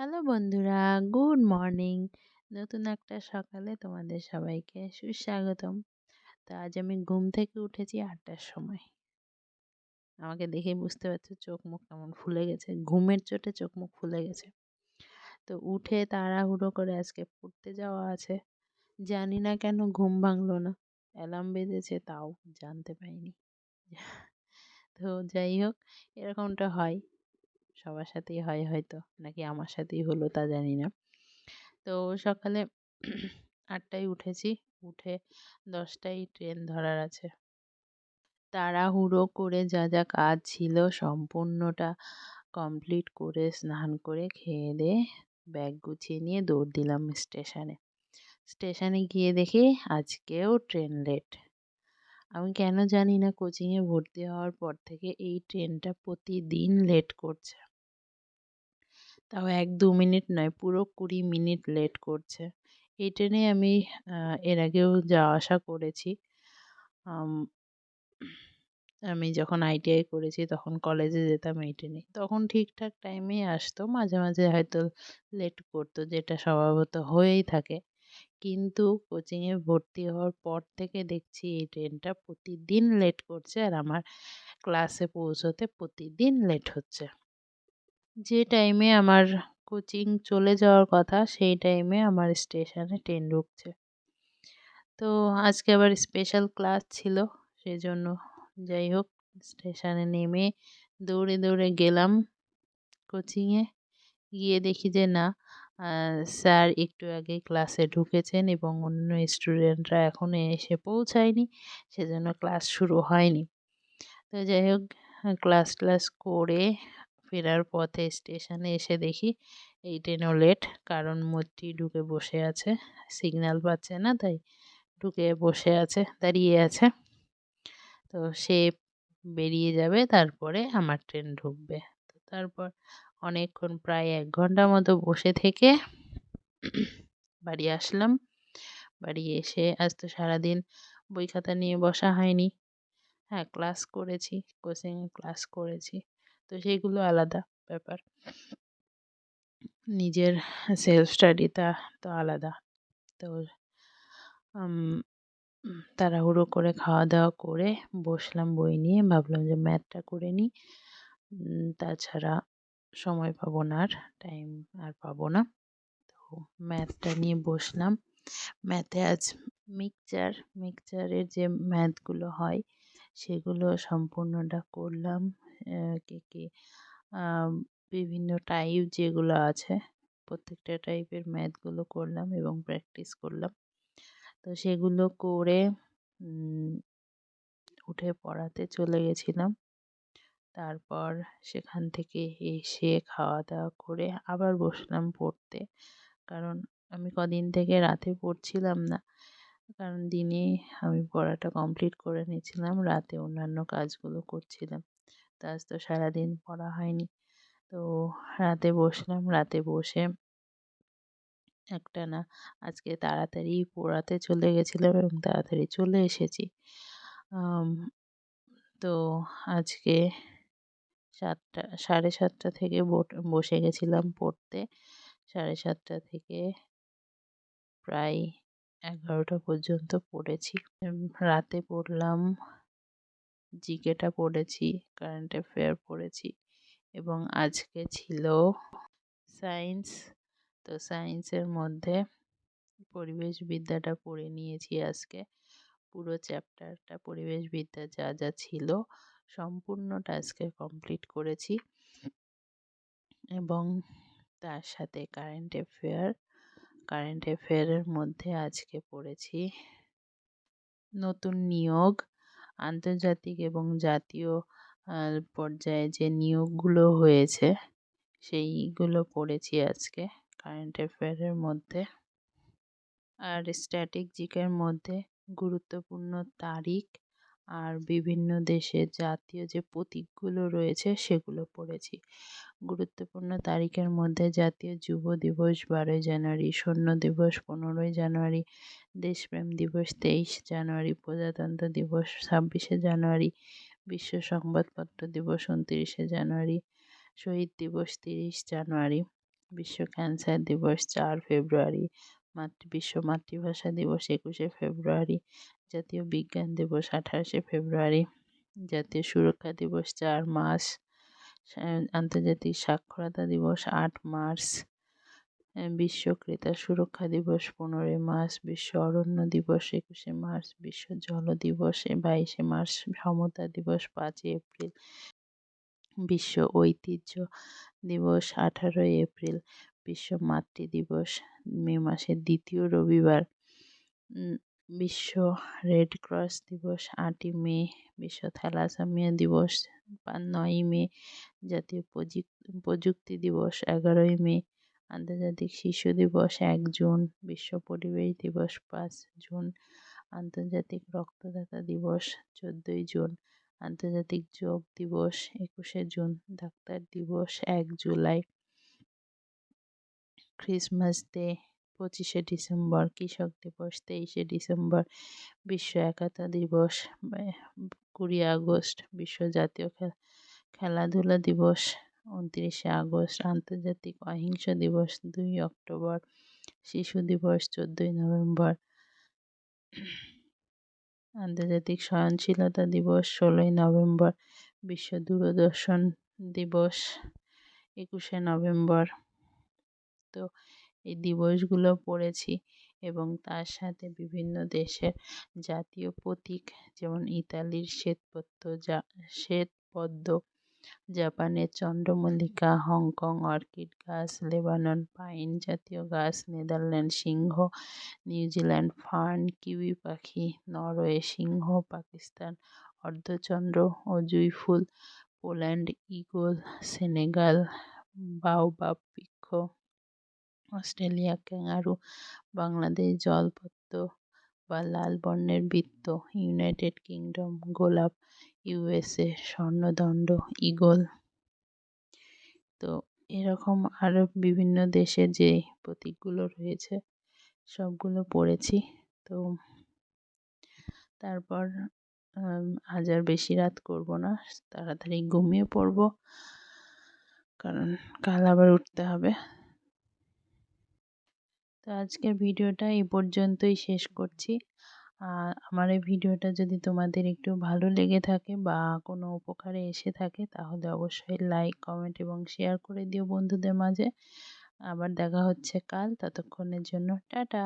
Hello বন্ধুরা, good morning. নতুন একটা সকালে তোমাদের সবাইকে সুস্বাগতম। তো আজ আমি ঘুম থেকে উঠেছি ৮টার সময়। আমাকে দেখেই বুঝতে পারছো চোখ মুখ কেমন ফুলে গেছে, ঘুমের চোটে চোখ মুখ ফুলে গেছে। তো উঠে তাড়াহুড়ো করে আজকে পড়তে যাওয়া আছে। জানি না কেন ঘুম ভাঙলো না, অ্যালার্ম বেজেছে তাও জানতে পাইনি। তো যাই হোক, এরকমটা হয়, সবার সাথেই হয় হয়তো, নাকি আমার সাথেই হলো তা জানি না। তো সকালে ৮টায় উঠেছি, উঠে ১০টায় ট্রেন ধরার আছে। তাড়াহুড়ো করে যা যা কাজ ছিল সম্পূর্ণটা কমপ্লিট করে স্নান করে খেয়ে দেয়ে ব্যাগ গুছিয়ে নিয়ে দৌড় দিলাম স্টেশনে। স্টেশনে গিয়ে দেখি আজকেও ট্রেন লেট। আমি কেন জানি না, কোচিংয়ে ভর্তি হওয়ার পর থেকে এই ট্রেনটা প্রতিদিন লেট করছে। তাও ১-২ মিনিট নয়, পুরো ২০ মিনিট লেট করছে। এই ট্রেনে আমি এর আগেও যাওয়া আসা করেছি। আম আমি যখন আইটিআই করেছি তখন কলেজে যেতাম এই ট্রেনে। তখন ঠিকঠাক টাইমেই আসতো। মাঝে, মাঝে হয়তো লেট করতো, যেটা স্বভাবত হয়েই থাকে। কিন্তু কোচিংয়ে ভর্তি হওয়ার পর থেকে দেখছি এই ট্রেনটা প্রতিদিন লেট করছে আর আমার ক্লাসে পৌঁছতে প্রতিদিন লেট হচ্ছে। যে টাইমে আমার কোচিং চলে যাওয়ার কথা সেই টাইমে আমার স্টেশনে ট্রেন ঢুকছে। তো আজকে আবার স্পেশাল ক্লাস ছিল, সেজন্য যাই হোক স্টেশনে নেমে দৌড়ে দৌড়ে গেলাম কোচিংয়ে। গিয়ে দেখি যে না, স্যার একটু আগে ক্লাসে ঢুকেছেন এবং অন্য স্টুডেন্টরা এখনো এসে পৌঁছায়নি, সেজন্য ক্লাস শুরু হয়নি। তো যাই হোক, ক্লাস করে ফেরার পথে স্টেশনে এসে দেখি এই ট্রেনও লেট, কারণ মৈত্রী ঢুকে বসে আছে, সিগন্যাল পাচ্ছে না, তাই ঢুকে বসে আছে, দাঁড়িয়ে আছে। তো সে বেরিয়ে যাবে, তারপরে আমার ট্রেন ঢুকবে। তো তারপর অনেকক্ষণ, প্রায় ১ ঘন্টা মতো বসে থেকে বাড়ি আসলাম। বাড়ি এসে আজ তো সারাদিন বই খাতা নিয়ে বসা হয়নি। হ্যাঁ, ক্লাস করেছি, কোচিংয়ে ক্লাস করেছি। তো সেইগুলো আলাদা ব্যাপার। নিজের সেলফ স্টাডিটা তো আলাদা। তো আম তাড়াহুড়ো করে খাওয়া-দাওয়া করে বসলাম বই নিয়ে। ভাবলাম যে ম্যাথটা করে নিই। তাছাড়া সময় পাবো না আর, টাইম আর পাবো না। তো ম্যাথটা নিয়ে বসলাম। ম্যাথে আজ মিক্সচারের যে ম্যাথগুলো হয় সেগুলো সম্পূর্ণটা করলাম। কি আ বিভিন্ন টাইপ যেগুলো আছে প্রত্যেকটা টাইপের ম্যাথগুলো করলাম এবং প্র্যাকটিস করলাম। তো সেগুলো করে উম উঠে পড়াতে চলে গেছিলাম। তারপর সেখান থেকে এসে খাওয়া-দাওয়া করে আবার বসলাম পড়তে। কারণ আমি কদিন থেকে রাতে পড়ছিলাম না। কারণ দিনে আমি পড়াটা কমপ্লিট করে নিয়েছিলাম, রাতে অন্যান্য কাজগুলো করছিলাম। তো আজ তো সারাদিন পড়া হয়নি। তো রাতে বসলাম, রাতে বসে একটানা আজকে তাড়াতাড়ি পড়াতে চলে গেছিলাম এবং তাড়াতাড়ি চলে এসেছি। আম তো আজকে ৭:৩০ থেকে বসে গেছিলাম পড়তে। ৭:৩০ থেকে প্রায় ১১টা পর্যন্ত পড়েছি। রাতে পড়লাম, জিকেটা পড়েছি, কারেন্ট অ্যাফেয়ার পড়েছি এবং আজকে ছিল সায়েন্স। তো সায়েন্সের মধ্যে পরিবেশবিদ্যাটা পড়ে নিয়েছি আজকে। পুরো চ্যাপ্টারটা পরিবেশবিদ্যা যা যা ছিল সম্পূর্ণটা আজকে কমপ্লিট করেছি এবং তার সাথে কারেন্ট অ্যাফেয়ারের মধ্যে আজকে পড়েছি নতুন নিয়োগ, আন্তর্জাতিক এবং জাতীয় পর্যায়ে যে নিয়োগগুলো হয়েছে সেইগুলো পড়েছি আজকে কারেন্ট অ্যাফেয়ারের মধ্যে। আর স্ট্র্যাটেজিকের মধ্যে গুরুত্বপূর্ণ তারিখ আর বিভিন্ন দেশের জাতীয় যে প্রতীকগুলো রয়েছে সেগুলো পড়েছি। গুরুত্বপূর্ণ তারিখের মধ্যে জাতীয় যুব দিবস ১২ই জানুয়ারি, সৈন্য দিবস ১৫ই জানুয়ারি, দেশপ্রেম দিবস ২৩ জানুয়ারি, প্রজাতন্ত্র দিবস ২৬শে জানুয়ারি, বিশ্ব সংবাদপত্র দিবস ২৯শে জানুয়ারি, শহীদ দিবস ৩০ জানুয়ারি, বিশ্ব ক্যান্সার দিবস 4 ফেব্রুয়ারি, বিশ্ব মাতৃভাষা দিবস 21শে ফেব্রুয়ারি, জাতীয় বিজ্ঞান দিবস 28শে ফেব্রুয়ারি, জাতীয় সুরক্ষা দিবস 4 মার্চ, আন্তর্জাতিক সাক্ষরতা দিবস 8 মার্চ, বিশ্ব ক্রেতা সুরক্ষা দিবস 15 মার্চ, বিশ্ব অরণ্য দিবস 21শে মার্চ, বিশ্ব জল দিবস 22শে মার্চ, সমতা দিবস 5 এপ্রিল, বিশ্ব ঐতিহ্য দিবস 18 এপ্রিল, বিশ্ব মাতৃ দিবস মে মাসের দ্বিতীয় রবিবার, বিশ্ব রেড ক্রস দিবস 8ই মে, বিশ্ব থ্যালাসেমিয়া দিবস 9ই মে, জাতীয় প্রযুক্তি দিবস 11ই মে, আন্তর্জাতিক শিশু দিবস 1 জুন, বিশ্ব পরিবেশ দিবস 5 জুন, আন্তর্জাতিক রক্তদাতা দিবস 14ই জুন, আন্তর্জাতিক যোগ দিবস 21শে জুন, ডাক্তার দিবস 1 জুলাই, ক্রিসমাস ডে 25শে ডিসেম্বর, কৃষক দিবস 23শে ডিসেম্বর, বিশ্ব একতা দিবস 20 আগস্ট, বিশ্ব জাতীয় খেলাধুলা দিবস 29শে আগস্ট, আন্তর্জাতিক অহিংসা দিবস 2 অক্টোবর, শিশু দিবস 14ই নভেম্বর, আন্তর্জাতিক সহনশীলতা দিবস 16ই নভেম্বর, বিশ্ব দূরদর্শন দিবস 21শে নভেম্বর। তো এই দিবসগুলো পড়েছি এবং তার সাথে বিভিন্ন দেশের জাতীয় প্রতীক, যেমন ইতালির শ্বেতপদ্ম, জাপানের চন্দ্রমল্লিকা, হংকং অর্কিড গাছ, লেবানন পাইন জাতীয় গাছ, নেদারল্যান্ড সিংহ, নিউজিল্যান্ড ফার্ন, কিউই পাখি, নরওয়ে সিংহ, পাকিস্তান অর্ধচন্দ্র ও জুঁই ফুল, পোল্যান্ড ঈগল, সেনেগাল বাওবাব বৃক্ষ, অস্ট্রেলিয়া ক্যাঙ্গারু, বাংলাদেশ জলপদ্ম বা লাল বর্ণের বৃত্ত, ইউনাইটেড কিংডম গোলাপ, ইউএসএ স্বর্ণদণ্ড ঈগল। তো এরকম আরও বিভিন্ন দেশের যে প্রতীকগুলো রয়েছে সবগুলো পড়েছি। তো তারপর আজ আর বেশি রাত করব না, তাড়াতাড়ি ঘুমিয়ে পড়ব, কারণ কাল আবার উঠতে হবে। তো আজকের ভিডিওটা এই পর্যন্তই শেষ করছি। আমার এই ভিডিওটা যদি তোমাদের একটু ভালো লেগে থাকে বা কোনো উপকারে এসে থাকে তাহলে অবশ্যই লাইক, কমেন্ট এবং শেয়ার করে দিও বন্ধুদের মাঝে। আবার দেখা হচ্ছে কাল, ততক্ষণের জন্য টাটা।